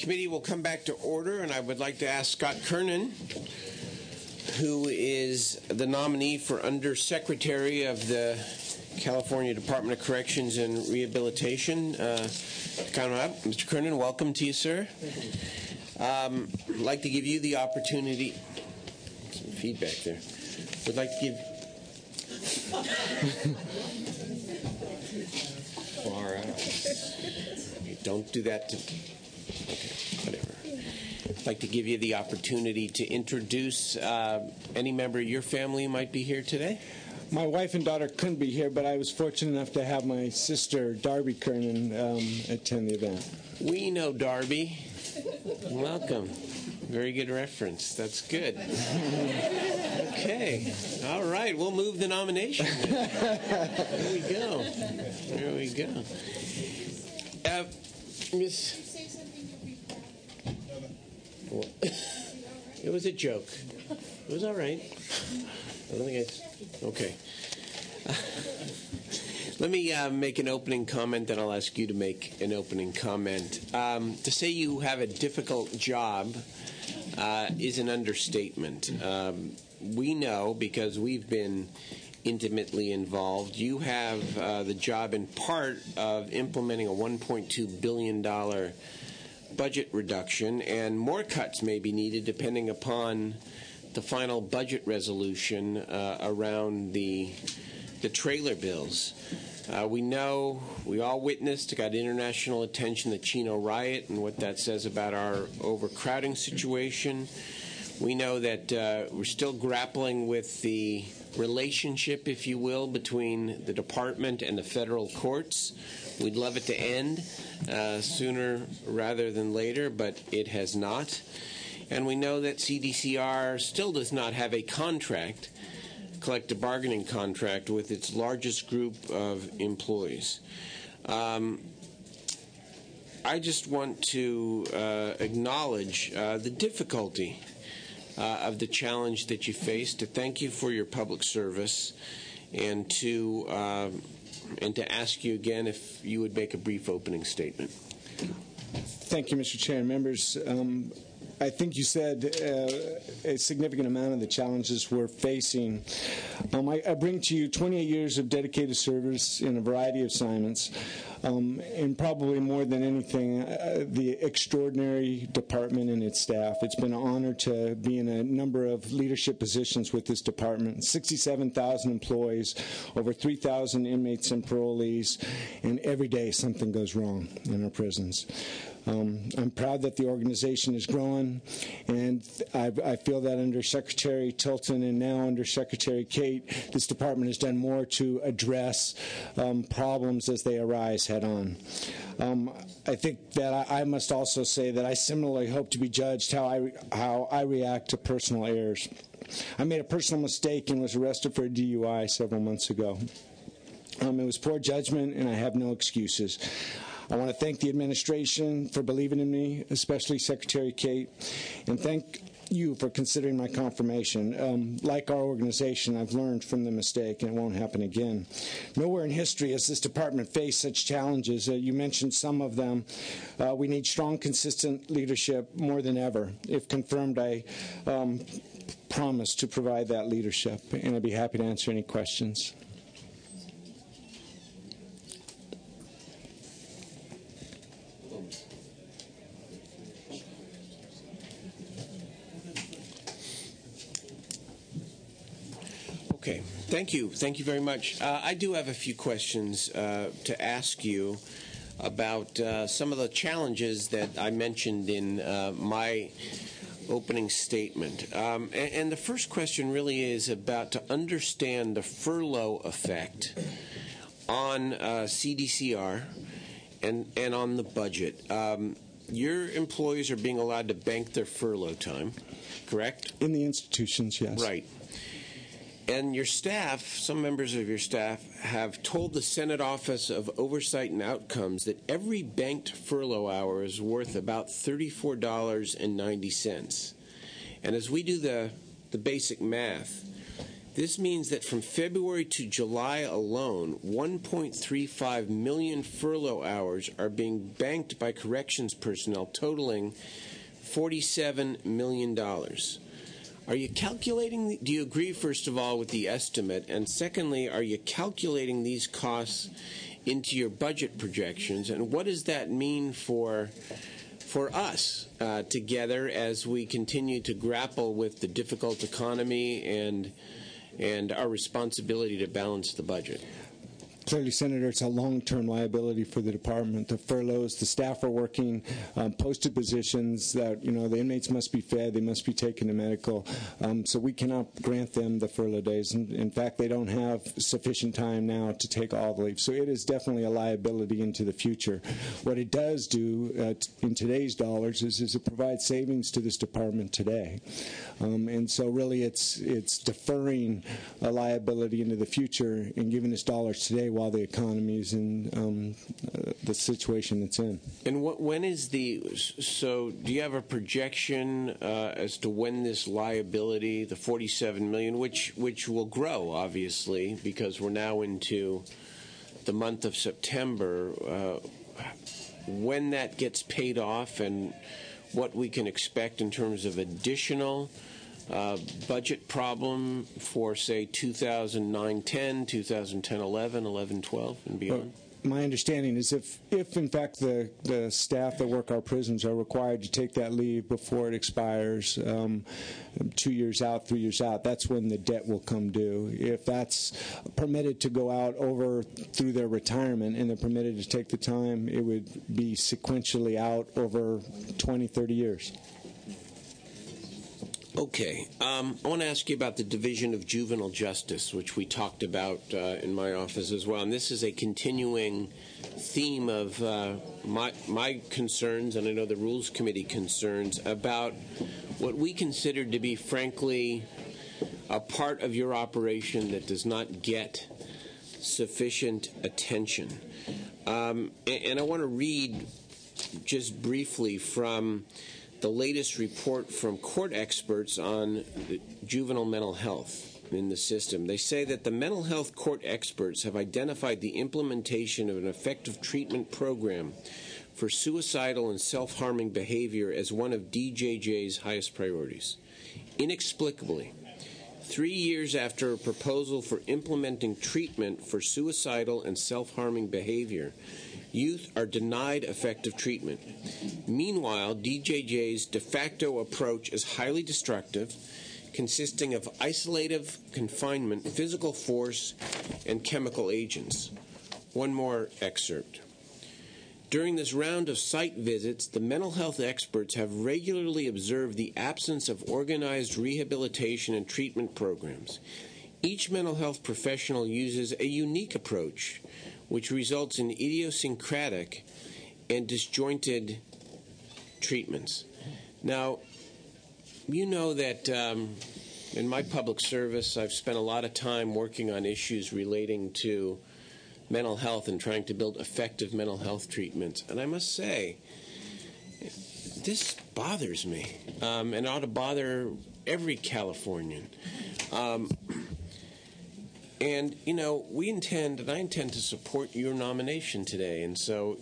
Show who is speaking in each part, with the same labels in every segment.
Speaker 1: Committee will come back to order, and I would like to ask Scott Kernan, who is the nominee for Undersecretary of the California Department of Corrections and Rehabilitation, to come up. Mr. Kernan, welcome to you, sir. I'd like to give you the opportunity. Some feedback there. Would like to give. Far out. Don't do that to. Okay, whatever. I'd like to give you the opportunity to introduce any member of your family who might be here today.
Speaker 2: My wife and daughter couldn't be here, but I was fortunate enough to have my sister, Darby Kernan, attend the event.
Speaker 1: We know Darby. Welcome. Very good reference. That's good. Okay. All right. We'll move the nomination. There we go. There we go. Miss. It was a joke. It was all right. I don't think it's okay. Let me make an opening comment, then I'll ask you to make an opening comment. To say you have a difficult job is an understatement. We know, because we've been intimately involved, you have the job in part of implementing a $1.2 billion budget reduction, and more cuts may be needed depending upon the final budget resolution around the trailer bills. We know, we all witnessed, got international attention, the Chino riot and what that says about our overcrowding situation. We know that we're still grappling with the relationship, if you will, between the department and the federal courts. We'd love it to end sooner rather than later, but it has not. And we know that CDCR still does not have a contract, collective bargaining contract, with its largest group of employees. I just want to acknowledge the difficulty of the challenge that you face, to thank you for your public service, and to ask you again if you would make a brief opening statement.
Speaker 2: Thank you, Mr. Chair and members. I think you said a significant amount of the challenges we're facing. I bring to you 28 years of dedicated service in a variety of assignments, and probably more than anything, the extraordinary department and its staff. It's been an honor to be in a number of leadership positions with this department. 67,000 employees, over 3,000 inmates and parolees, and every day something goes wrong in our prisons. I'm proud that the organization is growing, and I feel that under Secretary Tilton and now under Secretary Kate, this department has done more to address problems as they arise head on. I think that I must also say that I similarly hope to be judged how I react to personal errors. I made a personal mistake and was arrested for a DUI several months ago. It was poor judgment, and I have no excuses. I want to thank the administration for believing in me, especially Secretary Kate, and thank you for considering my confirmation. Like our organization, I've learned from the mistake, and it won't happen again. Nowhere in history has this department faced such challenges. You mentioned some of them. We need strong, consistent leadership more than ever. If confirmed, I promise to provide that leadership, and I'd be happy to answer any questions.
Speaker 1: Okay, thank you. Thank you very much. I do have a few questions to ask you about some of the challenges that I mentioned in my opening statement. And the first question really is about to understand the furlough effect on CDCR and on the budget. Your employees are being allowed to bank their furlough time, correct?
Speaker 2: In the institutions, yes.
Speaker 1: Right. And your staff, some members of your staff, have told the Senate Office of Oversight and Outcomes that every banked furlough hour is worth about $34.90. And as we do the basic math, This means that from February to July alone, 1.35 million furlough hours are being banked by corrections personnel, totaling $47 million. Are you calculating, do you agree, first of all, with the estimate? And secondly, are you calculating these costs into your budget projections? And what does that mean for us together as we continue to grapple with the difficult economy and our responsibility to balance the budget?
Speaker 2: Clearly, Senator, it's a long-term liability for the department. The furloughs, the staff are working posted positions that, the inmates must be fed, they must be taken to medical, so we cannot grant them the furlough days. In fact, they don't have sufficient time now to take all the leave. So it is definitely a liability into the future. What it does do in today's dollars is it provides savings to this department today. And so really it's deferring a liability into the future and giving us dollars today while the economy is in the situation it's in.
Speaker 1: And when is so do you have a projection as to when this liability, the $47 million, which will grow, obviously, because we're now into the month of September, when that gets paid off and what we can expect in terms of additional budget problem for, say, 2009-10, 2010-11, 11-12, and beyond?
Speaker 2: Well, my understanding is if in fact the staff that work our prisons are required to take that leave before it expires, 2 years out, 3 years out, that's when the debt will come due. If that's permitted to go out through their retirement and they're permitted to take the time, it would be sequentially out over 20, 30 years.
Speaker 1: Okay. I want to ask you about the Division of Juvenile Justice, which we talked about in my office as well. And this is a continuing theme of my concerns, and I know the Rules Committee concerns, about what we consider to be, frankly, a part of your operation that does not get sufficient attention. And I want to read just briefly from the latest report from court experts on juvenile mental health in the system. They say that the mental health court experts have identified the implementation of an effective treatment program for suicidal and self-harming behavior as one of DJJ's highest priorities. Inexplicably, 3 years after a proposal for implementing treatment for suicidal and self-harming behavior, youth are denied effective treatment. Meanwhile, DJJ's de facto approach is highly destructive, consisting of isolative confinement, physical force, and chemical agents. One more excerpt. During this round of site visits, the mental health experts have regularly observed the absence of organized rehabilitation and treatment programs. Each mental health professional uses a unique approach, which results in idiosyncratic and disjointed treatments. Now, you know that in my public service, I've spent a lot of time working on issues relating to mental health and trying to build effective mental health treatments. And I must say, this bothers me, and ought to bother every Californian. And, we intend, and I intend to support your nomination today. And so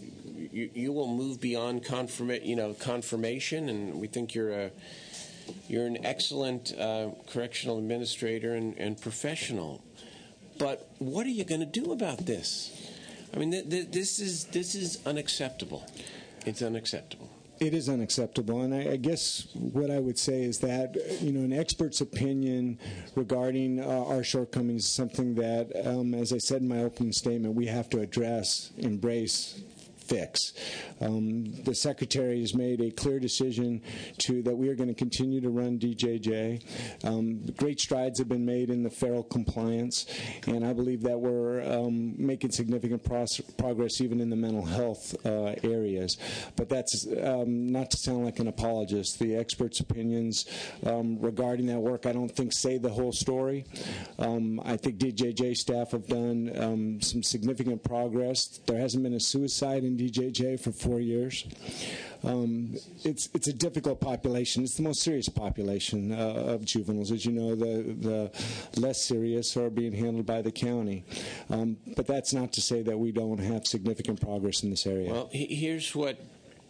Speaker 1: you will move beyond confirmation, and we think you're an excellent correctional administrator and professional. But what are you going to do about this? I mean, this is unacceptable. It's unacceptable.
Speaker 2: It is unacceptable, and I guess what I would say is that, an expert's opinion regarding our shortcomings is something that, as I said in my opening statement, we have to address, embrace, fix. The Secretary has made a clear decision that we are going to continue to run DJJ. Great strides have been made in the federal compliance, and I believe that we're making significant progress even in the mental health areas. But that's not to sound like an apologist. The experts' opinions regarding that work, I don't think say the whole story. I think DJJ staff have done some significant progress. There hasn't been a suicide in DJJ for 4 years. It's a difficult population. It's the most serious population of juveniles. As you know, the less serious are being handled by the county. But that's not to say that we don't have significant progress in this area.
Speaker 1: Well, here's what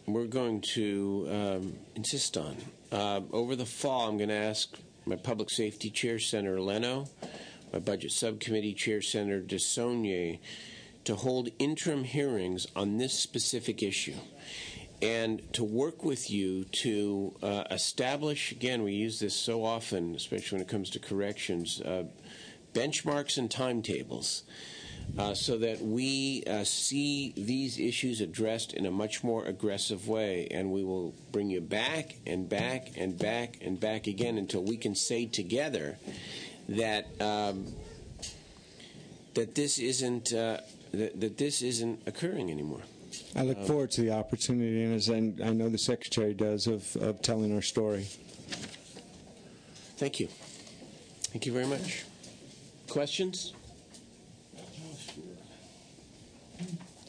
Speaker 1: we're going to insist on. Over the fall, I'm going to ask my Public Safety Chair, Senator Leno, my Budget Subcommittee Chair, Senator DeSaulnier, to hold interim hearings on this specific issue and to work with you to establish, again, we use this so often, especially when it comes to corrections, benchmarks and timetables so that we see these issues addressed in a much more aggressive way, and we will bring you back and back and back and back again until we can say together that that this isn't occurring anymore.
Speaker 2: I look forward to the opportunity, and as I know the Secretary does, of telling our story.
Speaker 1: Thank you. Thank you very much. Questions?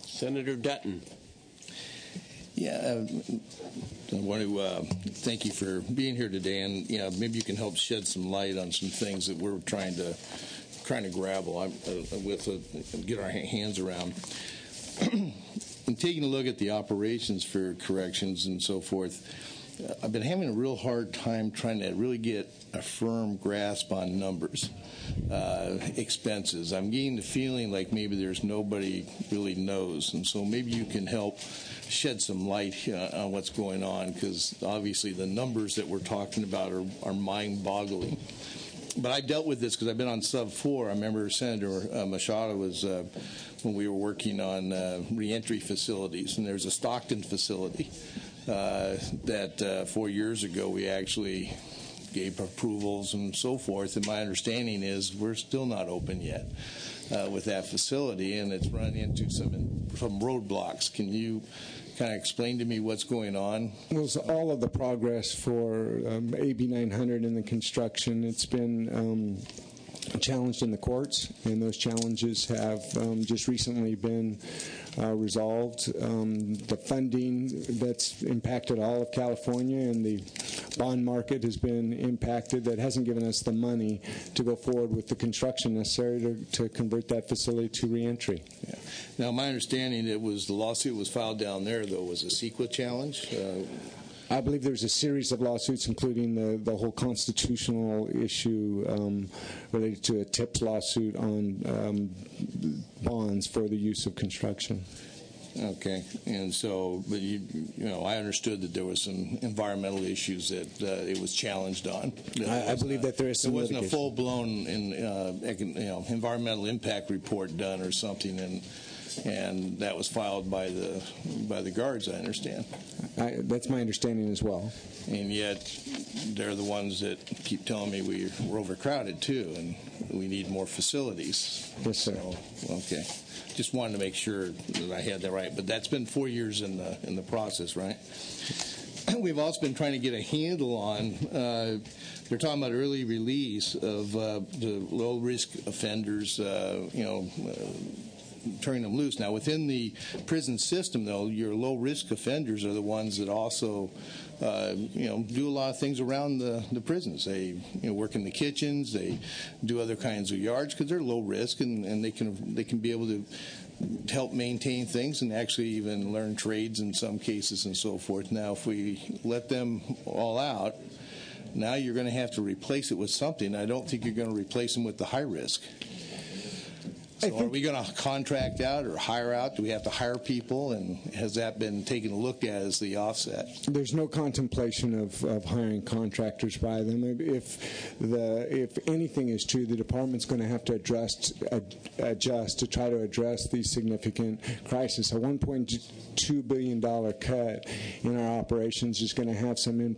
Speaker 1: Senator Dutton.
Speaker 3: Yeah, I want to thank you for being here today, and maybe you can help shed some light on some things that we're trying to grapple with, get our hands around. And taking a look at the operations for corrections and so forth, I've been having a real hard time trying to really get a firm grasp on numbers, expenses. I'm getting the feeling like maybe there's nobody really knows, and so maybe you can help shed some light on what's going on, because obviously the numbers that we're talking about are mind-boggling. But I dealt with this because I've been on Sub 4. I remember Senator Machado was when we were working on reentry facilities, and there's a Stockton facility that 4 years ago we actually gave approvals and so forth, and my understanding is we're still not open yet with that facility, and it's run into some roadblocks. Can you kind of explain to me what's going on?
Speaker 2: Well, so all of the progress for AB 900 in the construction, it's been challenged in the courts, and those challenges have just recently been resolved. The funding that's impacted all of California, and the bond market has been impacted. That hasn't given us the money to go forward with the construction necessary to convert that facility to reentry.
Speaker 3: Yeah. Now, my understanding the lawsuit was filed down there, though, was a CEQA challenge.
Speaker 2: I believe there's a series of lawsuits, including the whole constitutional issue related to a TIPS lawsuit on bonds for the use of construction.
Speaker 3: Okay, and so, but I understood that there was some environmental issues that it was challenged on.
Speaker 2: I believe that there is some.
Speaker 3: There wasn't
Speaker 2: litigation.
Speaker 3: a full-blown environmental impact report done or something, and that was filed by the guards, I understand.
Speaker 2: That's my understanding as well.
Speaker 3: And yet, they're the ones that keep telling me we're overcrowded too, and we need more facilities.
Speaker 2: Yes, sir.
Speaker 3: So, okay. Just wanted to make sure that I had that right. But that's been 4 years in the process, right? We've also been trying to get a handle on. They're talking about early release of the low-risk offenders. Turning them loose. Now, within the prison system, though, your low-risk offenders are the ones that also, do a lot of things around the prisons. They, work in the kitchens. They do other kinds of yards because they're low risk, and they can be able to help maintain things and actually even learn trades in some cases and so forth. Now, if we let them all out, now you're going to have to replace it with something. I don't think you're going to replace them with the high risk. So are we going to contract out or hire out? Do we have to hire people? And has that been taken a look at as the offset? There's
Speaker 2: no contemplation of hiring contractors by them. If anything is true, the department's going to have to adjust to try to address these significant crises. A $1.2 billion cut in our operations is going to have some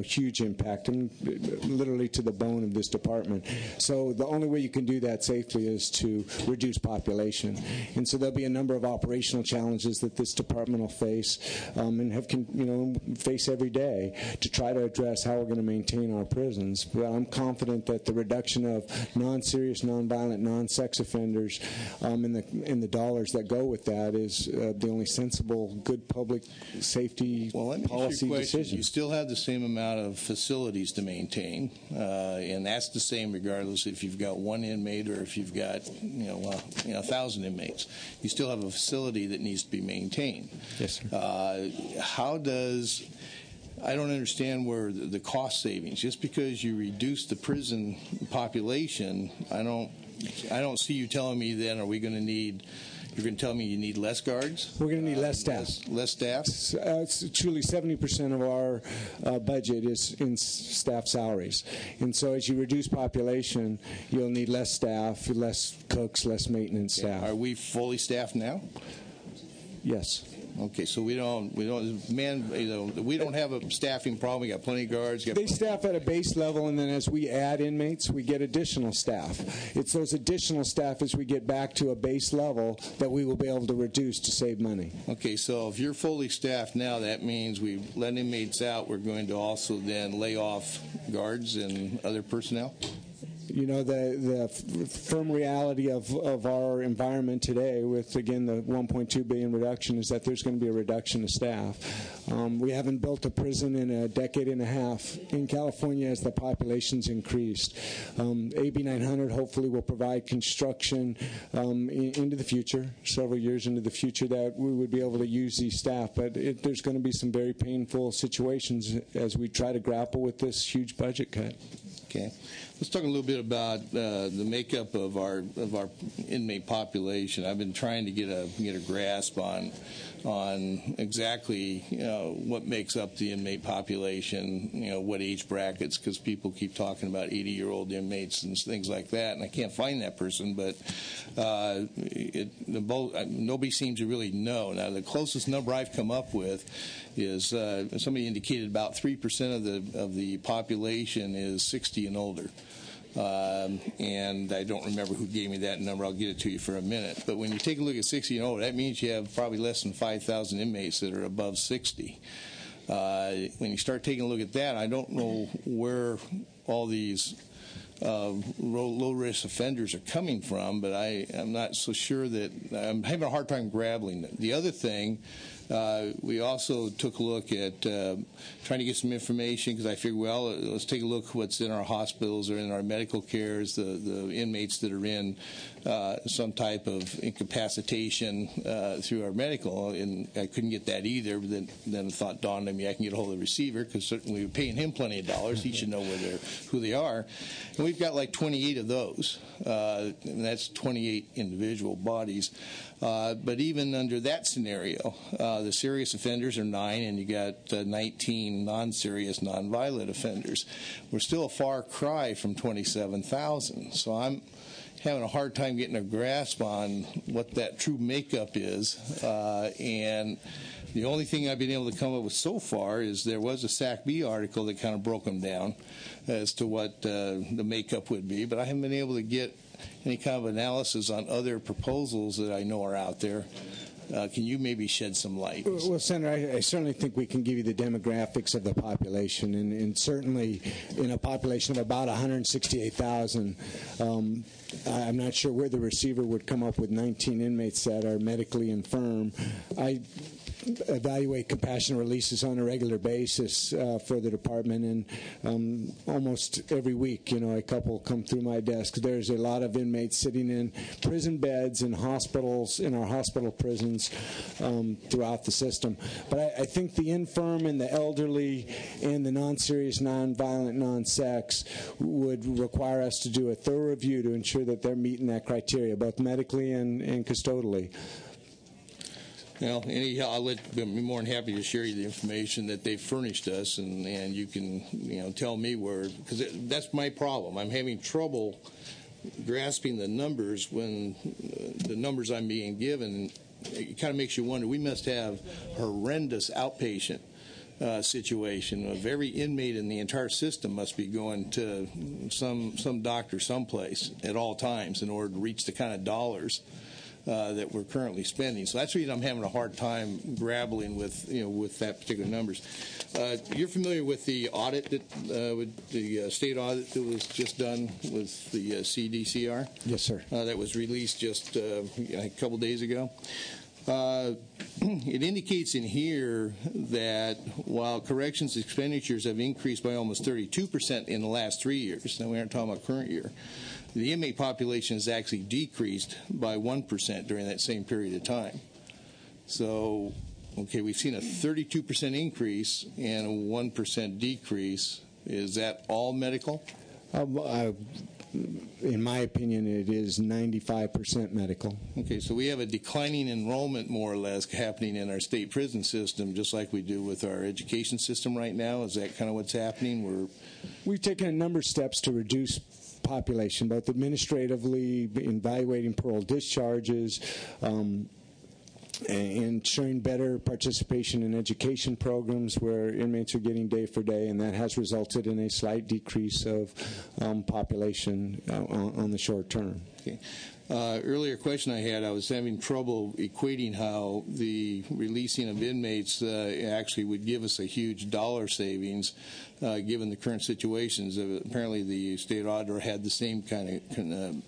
Speaker 2: huge impact, literally to the bone of this department. So the only way you can do that safely is to reduced population. And so there'll be a number of operational challenges that this department will face and face every day to try to address how we're going to maintain our prisons. But I'm confident that the reduction of non-serious, non-violent, non-sex offenders and the dollars that go with that is the only sensible, good public safety policy decision.
Speaker 3: You still have the same amount of facilities to maintain, and that's the same regardless if you've got one inmate or if you've got 1,000 inmates. You still have a facility that needs to be maintained.
Speaker 2: Yes, sir.
Speaker 3: I don't understand where the cost savings. Just because you reduce the prison population, I don't see you telling me then, are we going to need? You're going to tell me you need less guards?
Speaker 2: We're going to need less staff.
Speaker 3: Less staff?
Speaker 2: It's truly 70% of our budget is in staff salaries. And so as you reduce population, you'll need less staff, less cooks, less maintenance staff.
Speaker 3: Are we fully staffed now?
Speaker 2: Yes.
Speaker 3: Okay, so we don't have a staffing problem. We got plenty of guards.
Speaker 2: They staff at a base level, and then as we add inmates, we get additional staff. It's those additional staff as we get back to a base level that we will be able to reduce to save money.
Speaker 3: Okay, so if you're fully staffed now, that means we let inmates out. We're going to also then lay off guards and other personnel?
Speaker 2: You know, the firm reality of our environment today with, again, the $1.2 billion reduction is that there's going to be a reduction of staff. We haven't built a prison in a decade and a half in California as the population's increased. AB 900 hopefully will provide construction into the future, several years into the future, that we would be able to use these staff. But there's going to be some very painful situations as we try to grapple with this huge budget cut.
Speaker 3: Okay, let's talk a little bit about the makeup of our inmate population. I've been trying to get a grasp on exactly what makes up the inmate population. What age brackets, because people keep talking about 80-year-old inmates and things like that, and I can't find that person. But nobody seems to really know. Now, the closest number I've come up with is somebody indicated about 3% of the population is 60 and older. And I don't remember who gave me that number. I'll get it to you for a minute. But when you take a look at 60 and older, that means you have probably less than 5,000 inmates that are above 60. When you start taking a look at that, I don't know where all these low-risk offenders are coming from, but I'm not so sure that I'm having a hard time grappling it. The other thing, we also took a look at trying to get some information, because I figured, well, let's take a look at what's in our hospitals or in our medical cares, the inmates that are in some type of incapacitation through our medical, and I couldn't get that either. But then the thought dawned on me, I can get a hold of the receiver, because certainly we're paying him plenty of dollars. He should know who they are. And we've got like 28 of those, and that's 28 individual bodies. But even under that scenario, the serious offenders are 9, and you got 19 non-serious, non-violent offenders. We're still a far cry from 27,000. So I'm having a hard time getting a grasp on what that true makeup is. And the only thing I've been able to come up with so far is there was a SAC-B article that kind of broke them down as to what the makeup would be, but I haven't been able to get any kind of analysis on other proposals that I know are out there. Can you maybe shed some light?
Speaker 2: Well, Senator, I certainly think we can give you the demographics of the population, and certainly in a population of about 168,000, I'm not sure where the receiver would come up with 19 inmates that are medically infirm. I evaluate compassionate releases on a regular basis for the department, and almost every week, a couple come through my desk. There's a lot of inmates sitting in prison beds in hospitals, in our hospital prisons throughout the system. But I think the infirm and the elderly and the non-serious, non-violent, non-sex would require us to do a thorough review to ensure that they're meeting that criteria, both medically and custodially.
Speaker 3: Well, anyhow, I'll be more than happy to share you the information that they've furnished us, and you can, tell me where, because that's my problem. I'm having trouble grasping the numbers when the numbers I'm being given, it kind of makes you wonder. We must have horrendous outpatient situation of every inmate in the entire system must be going to some doctor someplace at all times in order to reach the kind of dollars that we're currently spending. So that's the reason I'm having a hard time grappling with with that particular numbers. You're familiar with the audit that with the state audit that was just done with the CDCR?
Speaker 2: Yes, sir.
Speaker 3: That was released just a couple days ago. It indicates in here that while corrections expenditures have increased by almost 32% in the last 3 years, now we aren't talking about current year, the inmate population has actually decreased by 1% during that same period of time. So, okay, we've seen a 32% increase and a 1% decrease. Is that all medical?
Speaker 2: In my opinion, it is 95% medical.
Speaker 3: Okay, so we have a declining enrollment, more or less, happening in our state prison system, just like we do with our education system right now. Is that kind of what's happening?
Speaker 2: We've taken a number of steps to reduce population, both administratively, evaluating parole discharges, and ensuring better participation in education programs where inmates are getting day for day, and that has resulted in a slight decrease of population on the short term.
Speaker 3: Okay. Earlier question I had, I was having trouble equating how the releasing of inmates actually would give us a huge dollar savings given the current situations. Apparently the state auditor had the same kind of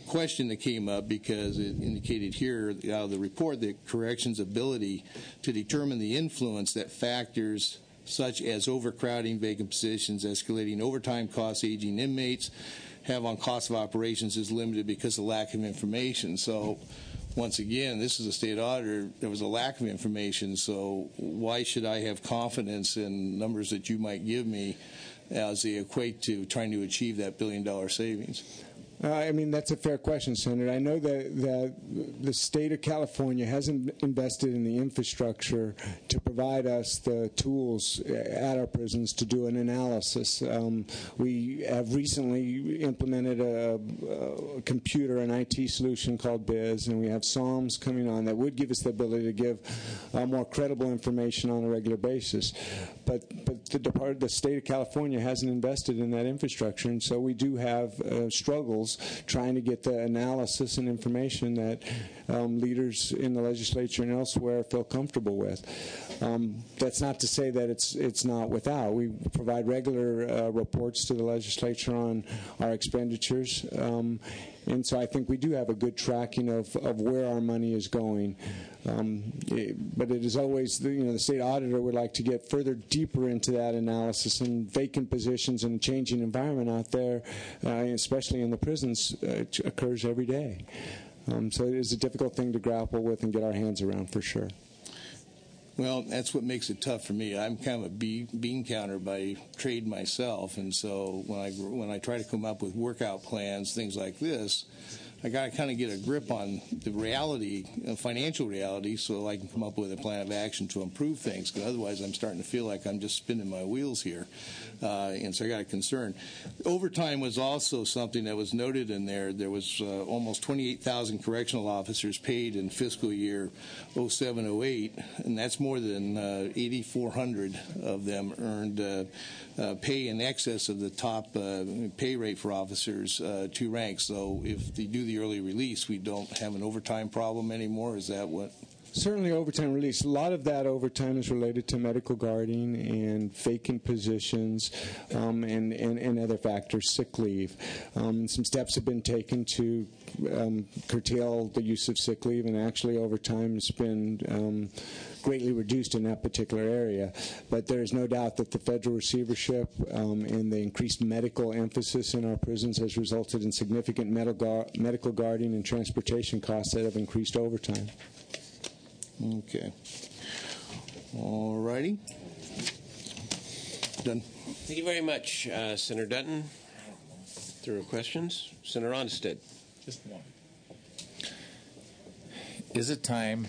Speaker 3: question that came up because it indicated here out of the report that corrections' ability to determine the influence that factors such as overcrowding, vacant positions, escalating overtime costs, aging inmates have on cost of operations is limited because of lack of information. So once again, this is a state auditor. There was a lack of information, so why should I have confidence in numbers that you might give me as they equate to trying to achieve that billion-dollar savings?
Speaker 2: I mean, that's a fair question, Senator. I know that the state of California hasn't invested in the infrastructure to provide us the tools at our prisons to do an analysis. We have recently implemented a computer, an IT solution called BIZ, and we have SOMs coming on that would give us the ability to give more credible information on a regular basis. But the state of California hasn't invested in that infrastructure, and so we do have struggles trying to get the analysis and information that leaders in the legislature and elsewhere feel comfortable with. That's not to say that it's not without. We provide regular reports to the legislature on our expenditures, and so I think we do have a good tracking of where our money is going. But it is always, the state auditor would like to get further deeper into that analysis, and vacant positions and changing environment out there, especially in the prisons, occurs every day. So it is a difficult thing to grapple with and get our hands around for sure.
Speaker 3: Well, that's what makes it tough for me. I'm kind of a bean counter by trade myself, and so when I try to come up with workout plans, things like this, I got to kind of get a grip on the reality, financial reality, so I can come up with a plan of action to improve things, because otherwise I'm starting to feel like I'm just spinning my wheels here. And so I got a concern. Overtime was also something that was noted in there. There was almost 28,000 correctional officers paid in fiscal year 07-08, and that's more than 8,400 of them earned pay in excess of the top pay rate for officers, 2 ranks. So if they do the early release, we don't have an overtime problem anymore. Is that what?
Speaker 2: Certainly overtime release. A lot of that overtime is related to medical guarding and vacant positions and other factors, sick leave. Some steps have been taken to curtail the use of sick leave, and actually overtime has been greatly reduced in that particular area. But there is no doubt that the federal receivership and the increased medical emphasis in our prisons has resulted in significant medical guarding and transportation costs that have increased overtime.
Speaker 3: Okay. All righty. Done.
Speaker 1: Thank you very much, Senator Dutton. Through questions. Senator Onstead.
Speaker 4: Just one. Is it time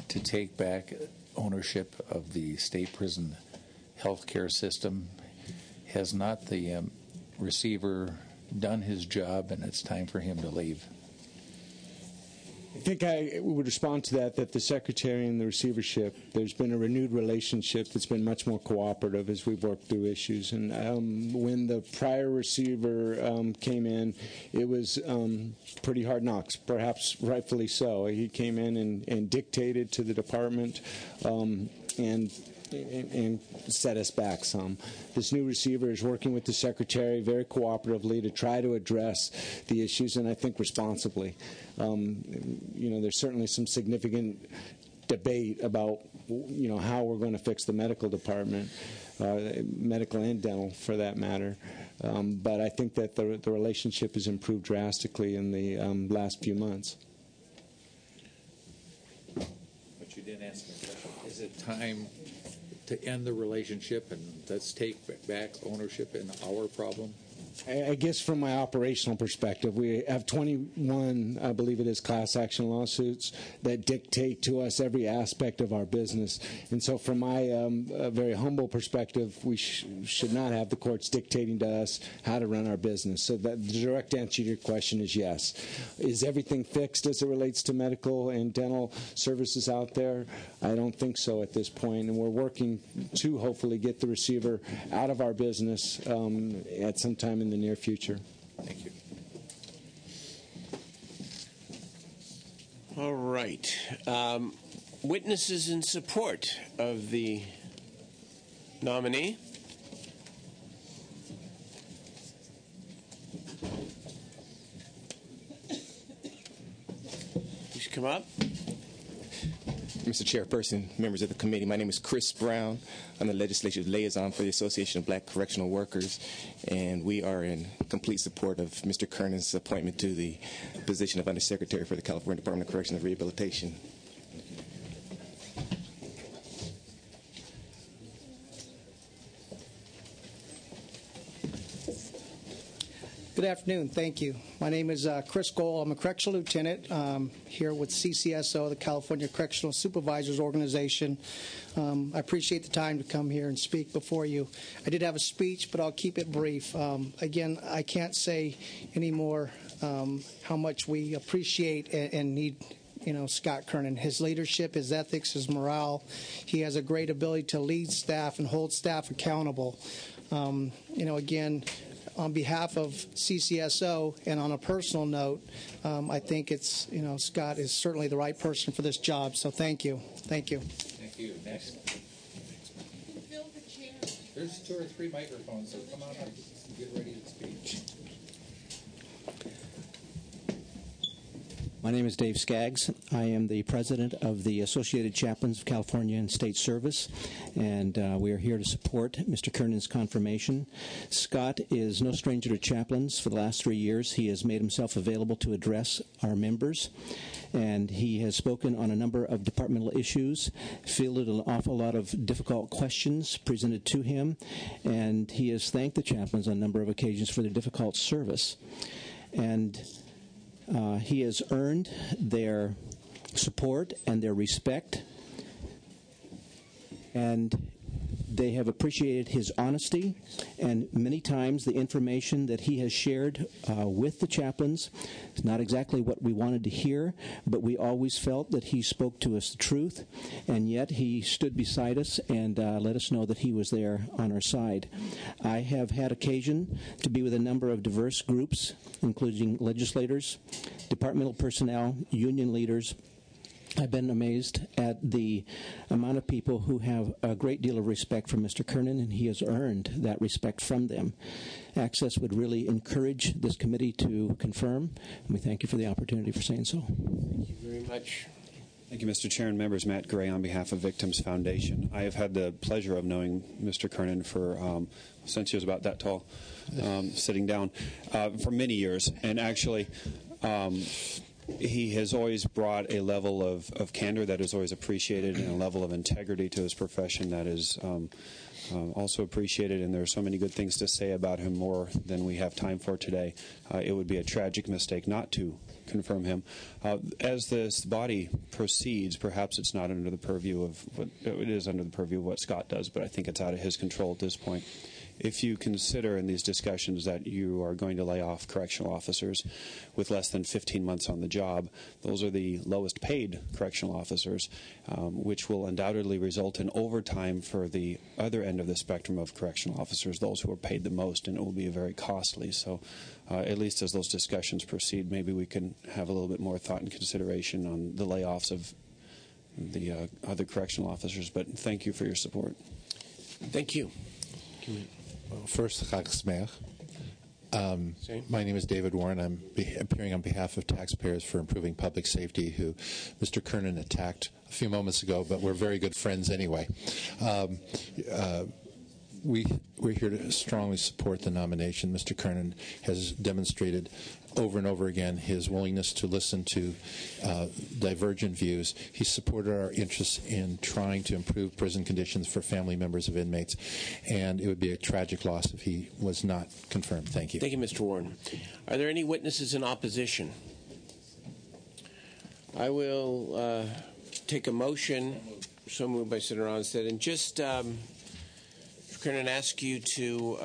Speaker 4: to take back ownership of the state prison health care system? Has not the receiver done his job, and it's time for him to leave?
Speaker 2: I think I would respond to that the Secretary and the receivership, there's been a renewed relationship that's been much more cooperative as we've worked through issues. And when the prior receiver came in, it was pretty hard knocks, perhaps rightfully so. He came in and dictated to the department and set us back some. This new receiver is working with the Secretary very cooperatively to try to address the issues, and I think responsibly. There's certainly some significant debate about, how we're going to fix the medical department, medical and dental for that matter. But I think that the relationship has improved drastically in the last few months.
Speaker 4: But you didn't answer my question. Is it time to end the relationship and let's take back ownership in our problem?
Speaker 2: I guess from my operational perspective, we have 21, I believe it is, class action lawsuits that dictate to us every aspect of our business. And so from my very humble perspective, we should not have the courts dictating to us how to run our business. So the direct answer to your question is yes. Is everything fixed as it relates to medical and dental services out there? I don't think so at this point. And we're working to hopefully get the receiver out of our business at some time in the near future.
Speaker 4: Thank you.
Speaker 1: All right. Witnesses in support of the nominee. Please come up.
Speaker 5: Mr. Chairperson, members of the committee, my name is Chris Brown. I'm the legislative liaison for the Association of Black Correctional Workers, and we are in complete support of Mr. Kernan's appointment to the position of Undersecretary for the California Department of Corrections and Rehabilitation.
Speaker 6: Good afternoon. Thank you. My name is Chris Gohl. I'm a correctional lieutenant here with CCSO, the California Correctional Supervisors Organization. I appreciate the time to come here and speak before you. I did have a speech, but I'll keep it brief. Again, I can't say anymore how much we appreciate and need Scott Kernan. His leadership, his ethics, his morale. He has a great ability to lead staff and hold staff accountable. Again, on behalf of CCSO and on a personal note, I think it's, Scott is certainly the right person for this job. So thank you. Thank you.
Speaker 4: Thank you. Next.
Speaker 7: Fill the chair.
Speaker 4: There's 2 or 3 microphones, so come on up and get ready to speak.
Speaker 8: My name is Dave Skaggs. I am the president of the Associated Chaplains of California and State Service, and we are here to support Mr. Kernan's confirmation. Scott is no stranger to chaplains. For the last 3 years, he has made himself available to address our members, and he has spoken on a number of departmental issues, fielded an awful lot of difficult questions presented to him, and he has thanked the chaplains on a number of occasions for their difficult service. And he has earned their support and their respect, and they have appreciated his honesty, and many times the information that he has shared with the chaplains is not exactly what we wanted to hear, but we always felt that he spoke to us the truth, and yet he stood beside us and let us know that he was there on our side. I have had occasion to be with a number of diverse groups, including legislators, departmental personnel, union leaders. I've been amazed at the amount of people who have a great deal of respect for Mr. Kernan, and he has earned that respect from them. Access would really encourage this committee to confirm, and we thank you for the opportunity for saying so.
Speaker 1: Thank you very much.
Speaker 9: Thank you, Mr. Chair and members. Matt Gray on behalf of Victims Foundation. I have had the pleasure of knowing Mr. Kernan for since he was about that tall, sitting down, for many years, and actually he has always brought a level of candor that is always appreciated, and a level of integrity to his profession that is also appreciated, and there are so many good things to say about him, more than we have time for today. It would be a tragic mistake not to confirm him. As this body proceeds, perhaps it's not under the purview of what it is under the purview of what Scott does, but I think it's out of his control at this point. if you consider in these discussions that you are going to lay off correctional officers with less than 15 months on the job, those are the lowest paid correctional officers, which will undoubtedly result in overtime for the other end of the spectrum of correctional officers, those who are paid the most, and it will be very costly. So at least as those discussions proceed, maybe we can have a little bit more thought and consideration on the layoffs of the other correctional officers. But thank you for your support.
Speaker 1: Thank you.
Speaker 10: First, Chag Sameach. My name is David Warren. I'm appearing on behalf of taxpayers for improving public safety, who Mr. Kernan attacked a few moments ago, but we're very good friends anyway. We're here to strongly support the nomination. Mr. Kernan has demonstrated over and over again his willingness to listen to divergent views. He supported our interests in trying to improve prison conditions for family members of inmates, and it would be a tragic loss if he was not confirmed. Thank you.
Speaker 1: Thank you, Mr. Warren. Are there any witnesses in opposition? I will take a motion, so moved by Senator Onstead, and just Kernan, ask you to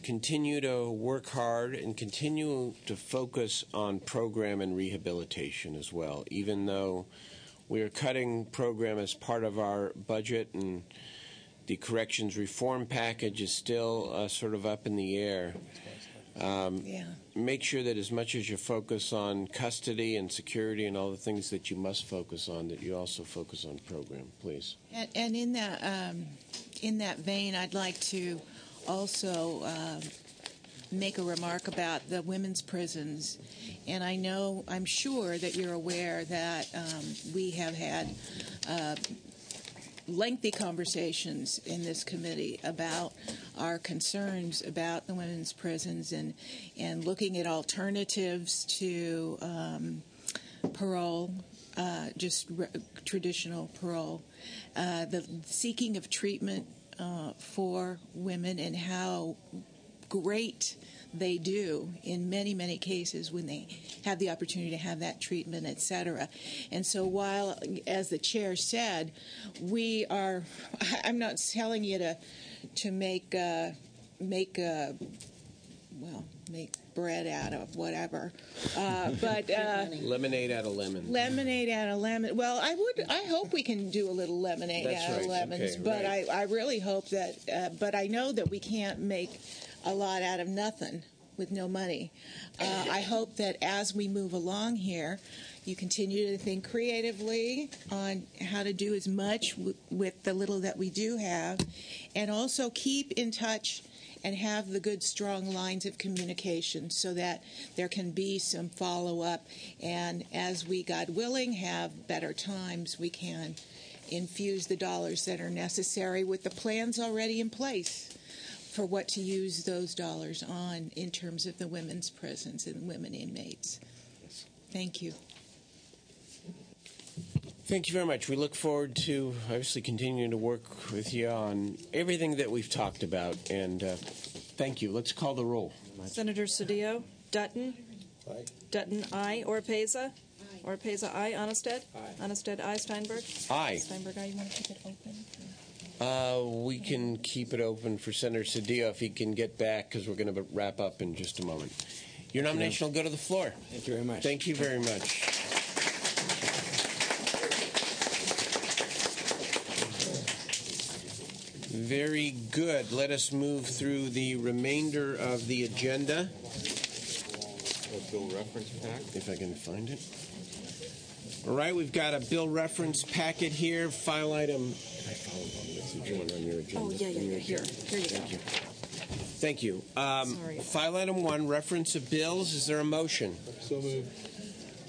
Speaker 1: continue to work hard and continue to focus on program and rehabilitation as well, even though we are cutting program as part of our budget and the corrections reform package is still sort of up in the air. Make sure that as much as you focus on custody and security and all the things that you must focus on, that you also focus on program, please.
Speaker 7: And in that vein, I'd like to also make a remark about the women's prisons. And I'm sure that you're aware that we have had lengthy conversations in this committee about our concerns about the women's prisons and looking at alternatives to parole, just traditional parole, the seeking of treatment for women and how great they do in many, many cases when they have the opportunity to have that treatment, etc. And so while, as the chair said, I'm not telling you to make bread out of whatever, but
Speaker 1: lemonade out of lemon.
Speaker 7: Lemonade out of lemon. Well, I hope we can do a little lemonade out of lemons,
Speaker 1: okay,
Speaker 7: but
Speaker 1: right.
Speaker 7: I really hope that. But I know that we can't make a lot out of nothing with no money. I hope that as we move along here, you continue to think creatively on how to do as much with the little that we do have, and also keep in touch and have the good, strong lines of communication so that there can be some follow-up. And as we, God willing, have better times, we can infuse the dollars that are necessary with the plans already in place for what to use those dollars on in terms of the women's prisons and women inmates. Thank you.
Speaker 1: Thank you very much. We look forward to obviously continuing to work with you on everything that we've talked about. And thank you. Let's call the roll.
Speaker 11: Senator Cedillo, Dutton.
Speaker 3: Aye.
Speaker 11: Dutton, aye. Oropeza. Oropeza, aye. Onestead. Onestead, aye. Steinberg.
Speaker 1: Aye.
Speaker 11: Steinberg, aye. You want to keep it open?
Speaker 1: We can keep it open for Senator Cedillo if he can get back, because we're going to wrap up in just a moment. Your nomination will go to the floor.
Speaker 2: Thank you very much.
Speaker 1: Thank you very much. Very good. Let us move through the remainder of the agenda.
Speaker 3: Bill reference pack.
Speaker 1: If I can find it. All right, we've got a bill reference packet here. File item. I followed this. Did you want on your agenda?
Speaker 11: Oh, yeah. Here you go.
Speaker 1: Thank you.
Speaker 11: Sorry.
Speaker 1: File item 1, reference of bills. Is there a motion?
Speaker 3: So moved.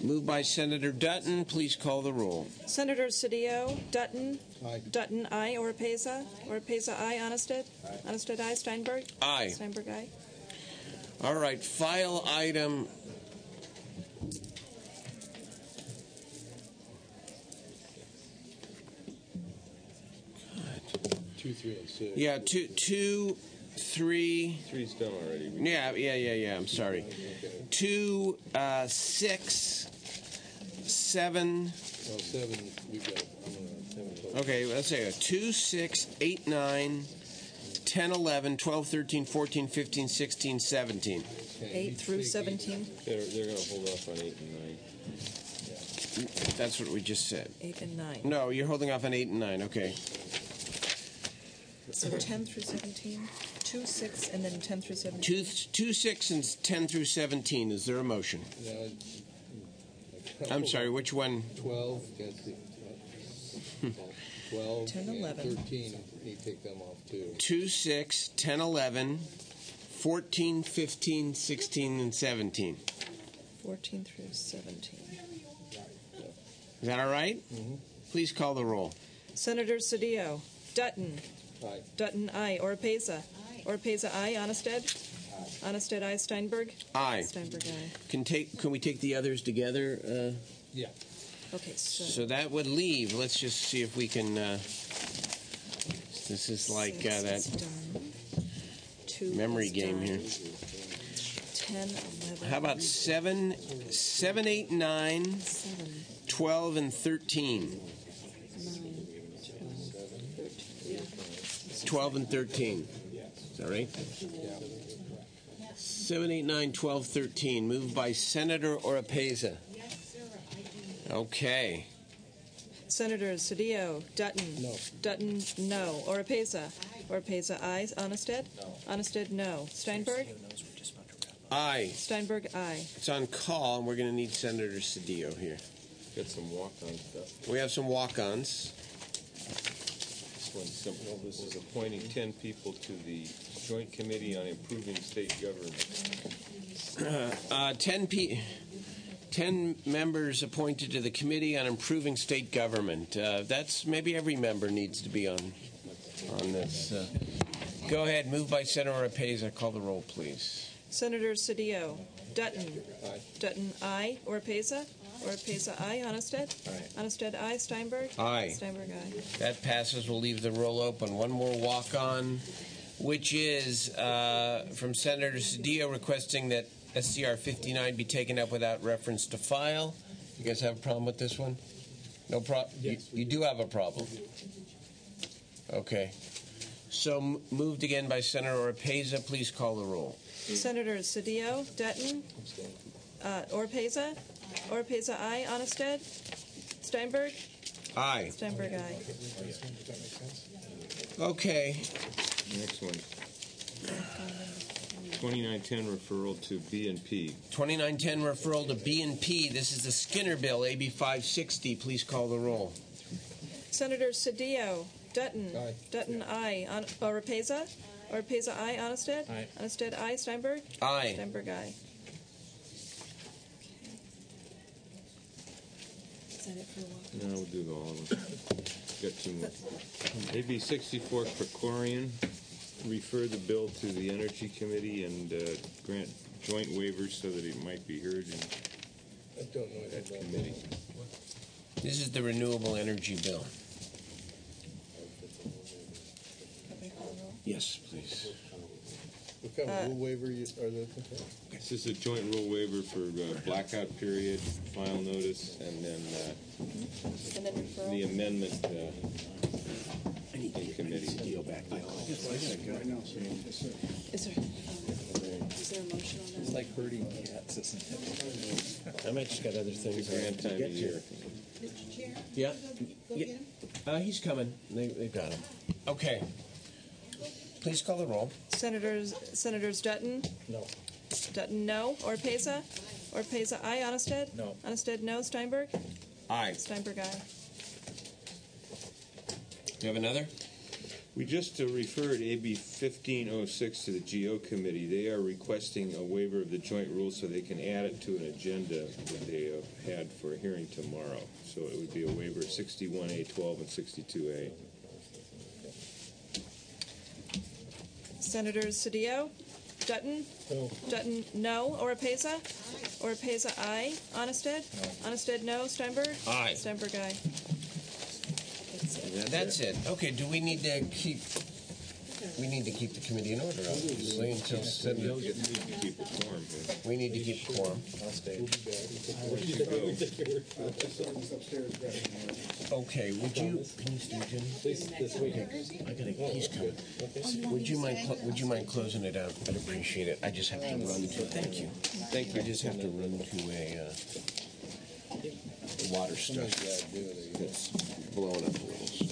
Speaker 1: Moved by Senator Dutton. Please call the roll.
Speaker 11: Senator Cedillo, Dutton.
Speaker 3: Aye.
Speaker 11: Dutton, aye. Oropeza. Oropeza, aye. Onestead. Onestead, aye. Steinberg.
Speaker 1: Aye.
Speaker 11: Steinberg, aye.
Speaker 1: All right, file item. God.
Speaker 3: 2, 3, and 6.
Speaker 1: Yeah, 2, 3.
Speaker 3: 3's done already.
Speaker 1: Yeah. I'm sorry. 2, 6, 7.
Speaker 3: 7, we've got. I'm going to 7.
Speaker 1: Okay, let's say 2, 6, 8, 9, 10, 11, 12, 13, 14, 15, 16, 17.
Speaker 11: 8 through 17.
Speaker 12: They're going to hold off on 8 and 9.
Speaker 1: That's what we just said.
Speaker 11: 8 and 9.
Speaker 1: No, you're holding off on 8 and 9. Okay.
Speaker 11: So 10 through 17, 2, 6, and then 10 through 17.
Speaker 1: 2, 6, and 10 through 17. Is there a motion? I'm sorry, which one?
Speaker 12: 12, 12,
Speaker 11: 10, 11.
Speaker 12: 13, you take them off too.
Speaker 1: 2, 6, 10, 11, 14, 15, 16, and 17.
Speaker 11: 14 through 17.
Speaker 1: Is that all right?
Speaker 12: Mm-hmm.
Speaker 1: Please call the roll.
Speaker 11: Senator Cedillo. Dutton.
Speaker 12: Aye.
Speaker 11: Dutton, aye. Oropeza. Oropeza, aye. Onnested. Onnested, aye. Steinberg.
Speaker 1: Aye.
Speaker 11: Steinberg, aye.
Speaker 1: Can we take the others together?
Speaker 12: Yeah.
Speaker 11: Okay,
Speaker 1: So that would leave. Let's just see if we can. This is like
Speaker 11: 6
Speaker 1: that
Speaker 11: is done. 2
Speaker 1: memory
Speaker 11: is
Speaker 1: game
Speaker 11: done.
Speaker 1: here.
Speaker 11: 10, 11.
Speaker 1: How about 7, 8, 9,
Speaker 11: 7,
Speaker 1: 12, and 13? 12 and 13. Is that right? 7, 8, 9, 12, 13. Moved by Senator Oropeza. Okay.
Speaker 11: Senators Cedillo. Dutton.
Speaker 12: No.
Speaker 11: Dutton, no. Oropeza. Oropeza, aye. Onnested. Onnested, no. Steinberg.
Speaker 1: Aye.
Speaker 11: Steinberg, aye.
Speaker 1: It's on call, and we're going to need Senator Cedillo here.
Speaker 12: Got some walk-on stuff.
Speaker 1: We have some walk-ons.
Speaker 12: This one's simple. This is appointing 10 people to the Joint Committee on Improving State Government.
Speaker 1: 10 members appointed to the Committee on Improving State Government. That's maybe every member needs to be on this. Go ahead. Moved by Senator Oropeza. Call the roll, please.
Speaker 11: Senator Cedillo. Dutton.
Speaker 12: Aye.
Speaker 11: Dutton, aye. Oropeza. Oropeza, aye. Onnested.
Speaker 12: Aye.
Speaker 11: Onnested, aye. Steinberg.
Speaker 1: Aye.
Speaker 11: Steinberg, aye.
Speaker 1: That passes. We'll leave the roll open. One more walk-on, which is from Senator Cedillo requesting that SCR 59 be taken up without reference to file. You guys have a problem with this one? No problem?
Speaker 12: Yes.
Speaker 1: You do have a problem? Okay. So moved again by Senator Oropeza. Please call the roll.
Speaker 11: Senators Cedillo. Dutton. Oropeza. Oropeza, aye. Onnested. Steinberg.
Speaker 1: Aye.
Speaker 11: Steinberg, aye.
Speaker 1: Okay.
Speaker 12: Next one. 2910 referral to B&P.
Speaker 1: 2910 referral to B&P. This is the Skinner Bill, AB 560. Please call the roll.
Speaker 11: Senator Cedillo. Dutton.
Speaker 12: Aye.
Speaker 11: Dutton, aye. Oropeza. Oropeza, aye. Onnested.
Speaker 12: Aye.
Speaker 11: Onnested, aye. Steinberg.
Speaker 1: Aye.
Speaker 11: Steinberg, aye.
Speaker 12: No, we'll do all of them. Got 2 more. AB 64 for chlorine. Refer the bill to the Energy Committee and grant joint waivers so that it might be heard in that committee.
Speaker 1: This is the renewable energy bill. Yes, please.
Speaker 12: What kind of rule waiver are they? This is a joint rule waiver for blackout period, final notice, and then the amendment in committee.
Speaker 11: Is there a motion on that?
Speaker 4: It's like herding cats, isn't it?
Speaker 1: I might just got other things
Speaker 12: Grant time
Speaker 1: get
Speaker 12: of year.
Speaker 7: Mr. Chair?
Speaker 1: Yeah.
Speaker 7: Go get him?
Speaker 1: He's coming. They've got him. Okay. Please call the roll.
Speaker 11: Senators Dutton.
Speaker 12: No.
Speaker 11: Dutton, no. Oropeza. Oropeza, aye. Onnested.
Speaker 12: No.
Speaker 11: Onnested, no. Steinberg.
Speaker 1: Aye.
Speaker 11: Steinberg, aye.
Speaker 1: Do you have another?
Speaker 12: We just referred AB 1506 to the GO committee. They are requesting a waiver of the joint rules so they can add it to an agenda that they had for a hearing tomorrow. So it would be a waiver of 61A, 12, and 62A.
Speaker 11: Senators Cedillo. Dutton.
Speaker 12: No.
Speaker 11: Dutton, no. Oropeza. Oropeza, aye. Onnested. Onnested, no. Steinberg.
Speaker 1: Aye.
Speaker 11: Steinberg, aye.
Speaker 1: That's it. Okay, do we need to keep... We need to keep the committee in order, obviously, until 7.
Speaker 12: We need to keep it warm.
Speaker 1: We need to keep quorum. Okay, would you? Can you stay, Jim? He's coming. Would you mind closing it out? I'd appreciate it. I just have to run to. Thank you. Thank you. I just have to run to a water stuff that's blowing up a little. So.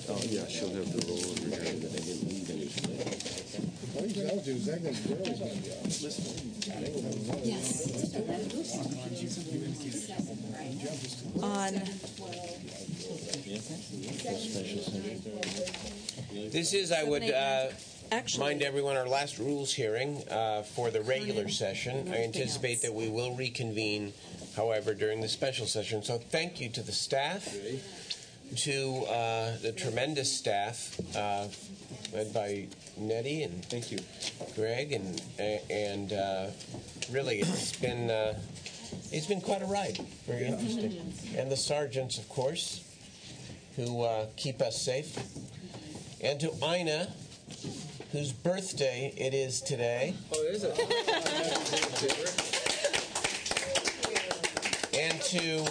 Speaker 1: Oh yeah, she'll have the roll over here that I didn't leave anything.
Speaker 11: On
Speaker 1: This is, I would remind everyone, our last rules hearing for the regular session. I anticipate that we will reconvene, however, during the special session. So thank you to the staff, to the tremendous staff led by Nettie and
Speaker 12: thank you,
Speaker 1: Greg, and really it's been quite a ride. Very interesting. And the sergeants, of course, who keep us safe. And to Ina, whose birthday it is today.
Speaker 13: Oh, is it?
Speaker 1: And to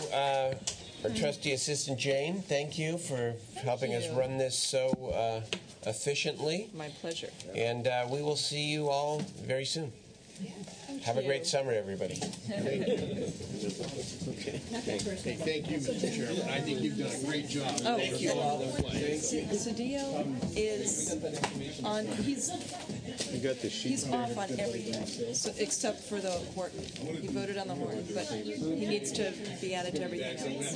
Speaker 1: our trustee assistant, Jane, thank you for helping us run this so efficiently.
Speaker 11: My pleasure.
Speaker 1: And we will see you all very soon. Have a great summer, everybody.
Speaker 14: Thank you, Mr. Chairman. I think you've done a great job.
Speaker 11: Oh, thank you. Cedillo is on. He's off on everything, so, except for the horn. He voted on the horn, but he needs to be added to everything else.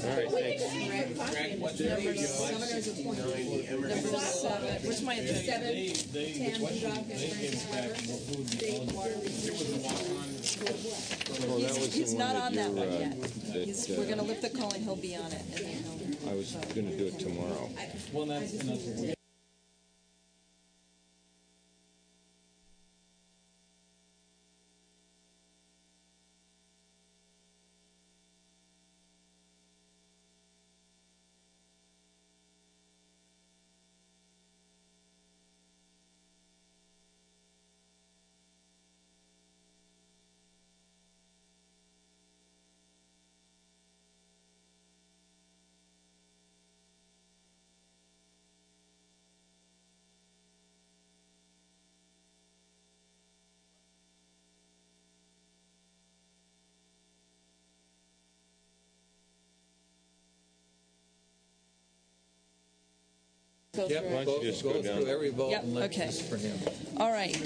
Speaker 1: All right, thanks.
Speaker 11: Number 7. Where's my agenda? He's not on that one yet. We're going to lift the call and he'll be on it. And then
Speaker 12: I was going to do it tomorrow.
Speaker 13: Well, that's
Speaker 11: go
Speaker 12: Yep,
Speaker 11: through
Speaker 12: why
Speaker 11: it.
Speaker 12: don't you just go down?
Speaker 13: through every vote.
Speaker 11: Yep,
Speaker 13: and let
Speaker 11: okay.
Speaker 13: this for him.
Speaker 11: All right.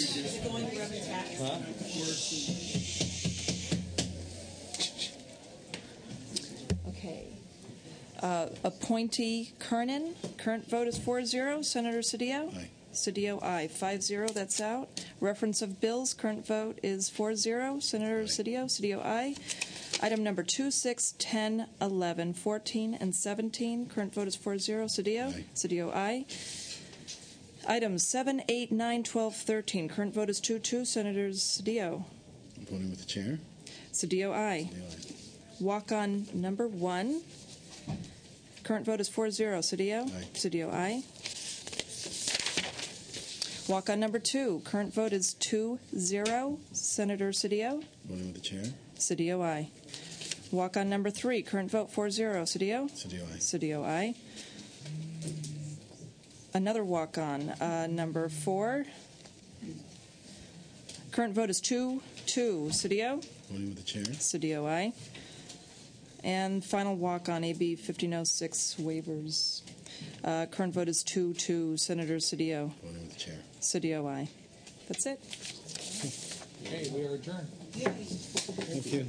Speaker 13: Huh?
Speaker 11: Okay. Appointee Kernan. Current vote is 4-0. Senator Cedillo?
Speaker 10: Aye.
Speaker 11: Cedillo, aye. 5-0, that's out. Reference of bills. Current vote is 4-0. Senator Cedillo? Cedillo, aye. Item number 2, 6, 10, 11, 14, and 17. Current vote is 4-0. Cedillo?
Speaker 10: Aye.
Speaker 11: Cedillo, aye. Items 7, 8, 9, 12, 13. Current vote is 2-2. Senators Cedillo?
Speaker 10: I'm voting with the chair.
Speaker 11: Cedillo, aye. Walk-on number 1. Current vote is 4-0. Cedillo?
Speaker 10: Aye.
Speaker 11: Cedillo, aye. Walk-on number 2. Current vote is 2-0. Senator Cedillo?
Speaker 10: Voting with the chair.
Speaker 11: Cedillo, aye. Walk-on number 3. Current vote 4-0. Cedillo?
Speaker 10: Cedillo, aye.
Speaker 11: Cedillo, aye. Another walk-on, number 4. Current vote is 2-2. Cedillo?
Speaker 10: Voting with the chair.
Speaker 11: Cedillo, aye. And final walk-on, AB 1506 waivers. Current vote is 2-2. Senator Cedillo?
Speaker 10: Voting with the chair.
Speaker 11: Cedillo, aye. That's it.
Speaker 13: Okay, we are adjourned.
Speaker 2: Thank you.